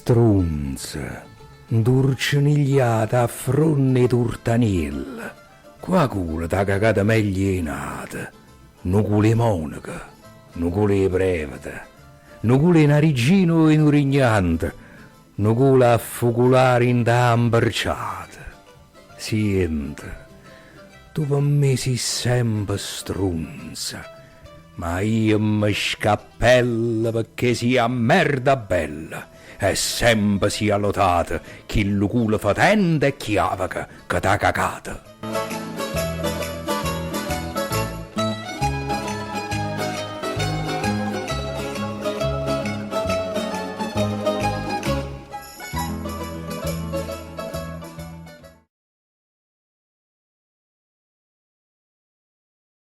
strunza, d'urcinigliata a fronne turtanella, qua culo t'ha cagata meglio in nata, nu culo monaca, nu culo prevata, nu culo narigino e nurignante, nu culo a focolare in da amberciata. Senti, tu per me sei sempre strunza, ma io mi scappella perché sia merda bella e sempre sia lotata chi lo culo fatenda e chi avoca che t'ha cagata.